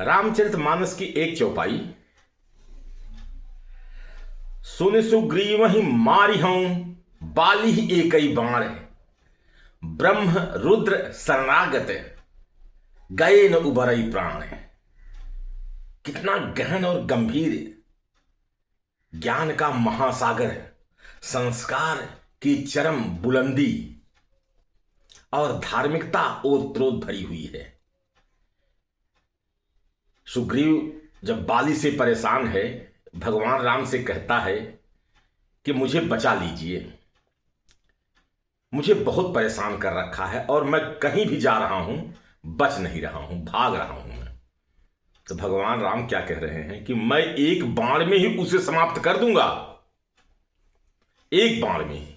रामचरितमानस की एक चौपाई। सुन सुग्रीवहि मारिहऊँ बाली एकई बाण, ब्रह्म रुद्र शरणागत गए न उबरई प्राण। कितना गहन और गंभीर ज्ञान का महासागर, संस्कार की चरम बुलंदी और धार्मिकता ओतप्रोत भरी हुई है। सुग्रीव जब बाली से परेशान है, भगवान राम से कहता है कि मुझे बचा लीजिए, मुझे बहुत परेशान कर रखा है और मैं कहीं भी जा रहा हूं, बच नहीं रहा हूं, भाग रहा हूं मैं। तो भगवान राम क्या कह रहे हैं कि मैं एक बाण में ही उसे समाप्त कर दूंगा, एक बाण में ही।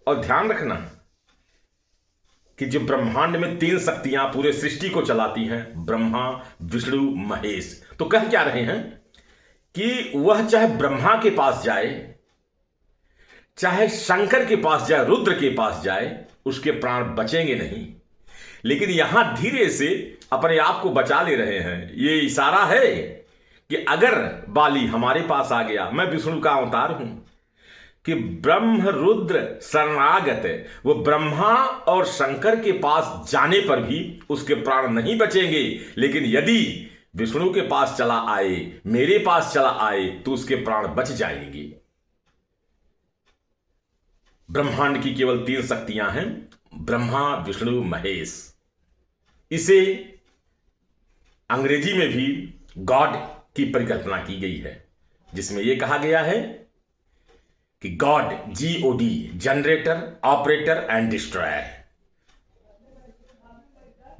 और ध्यान रखना कि जो ब्रह्मांड में तीन शक्तियां पूरे सृष्टि को चलाती हैं, ब्रह्मा विष्णु महेश, तो कह क्या रहे हैं कि वह चाहे ब्रह्मा के पास जाए, चाहे शंकर के पास जाए, रुद्र के पास जाए, उसके प्राण बचेंगे नहीं। लेकिन यहां धीरे से अपने आप को बचा ले रहे हैं। ये इशारा है कि अगर बाली हमारे पास आ गया, मैं विष्णु का अवतार हूं, कि ब्रह्म रुद्र शरणागत, वो ब्रह्मा और शंकर के पास जाने पर भी उसके प्राण नहीं बचेंगे। लेकिन यदि विष्णु के पास चला आए, मेरे पास चला आए, तो उसके प्राण बच जाएंगे। ब्रह्मांड की केवल तीन शक्तियां हैं, ब्रह्मा विष्णु महेश। इसे अंग्रेजी में भी गॉड की परिकल्पना की गई है, जिसमें यह कहा गया है कि God, GOD, generator, operator and destroyer.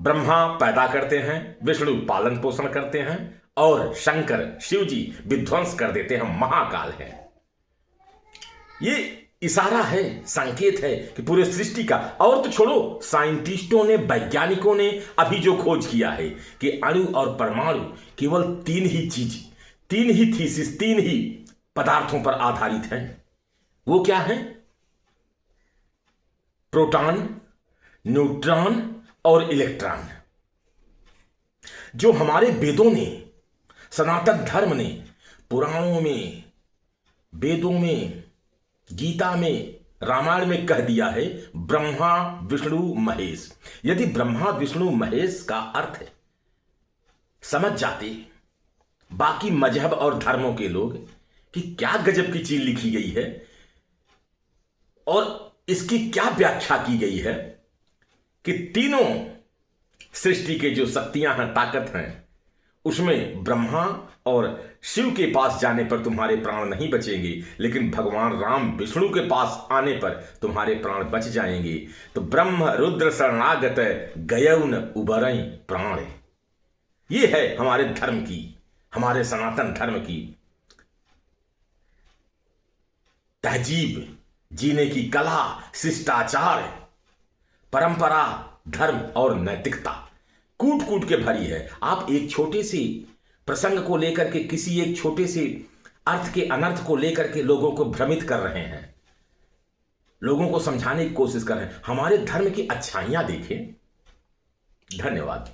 Brahma पैदा करते हैं, विष्णु पालन पोषण करते हैं, और शंकर शिव जी विध्वंस कर देते हैं, महाकाल है। ये इशारा है, संकेत है कि पूरे सृष्टि का। और तो छोड़ो, साइंटिस्टों ने, वैज्ञानिकों ने अभी जो खोज किया है कि अणु और परमाणु केवल तीन ही चीज, तीन ही थीसिस, तीन ही पदार्थों पर आधारित हैं। वो क्या है? प्रोटॉन, न्यूट्रॉन और इलेक्ट्रॉन। जो हमारे वेदों ने, सनातन धर्म ने, पुराणों में, वेदों में, गीता में, रामायण में कह दिया है ब्रह्मा विष्णु महेश। यदि ब्रह्मा विष्णु महेश का अर्थ समझ जाते बाकी मजहब और धर्मों के लोग कि क्या गजब की चीज लिखी गई है और इसकी क्या व्याख्या की गई है, कि तीनों सृष्टि के जो शक्तियां हैं, ताकत हैं, उसमें ब्रह्मा और शिव के पास जाने पर तुम्हारे प्राण नहीं बचेंगे, लेकिन भगवान राम विष्णु के पास आने पर तुम्हारे प्राण बच जाएंगे। तो ब्रह्म रुद्र शरणागत गयउन उबरई प्राण। ये है हमारे धर्म की, हमारे सनातन धर्म की तहजीब, जीने की कला, शिष्टाचार, परंपरा, धर्म और नैतिकता कूट कूट के भरी है। आप एक छोटे से प्रसंग को लेकर के, किसी एक छोटे से अर्थ के अनर्थ को लेकर के लोगों को भ्रमित कर रहे हैं, लोगों को समझाने की कोशिश कर रहे हैं। हमारे धर्म की अच्छाइयां देखें। धन्यवाद।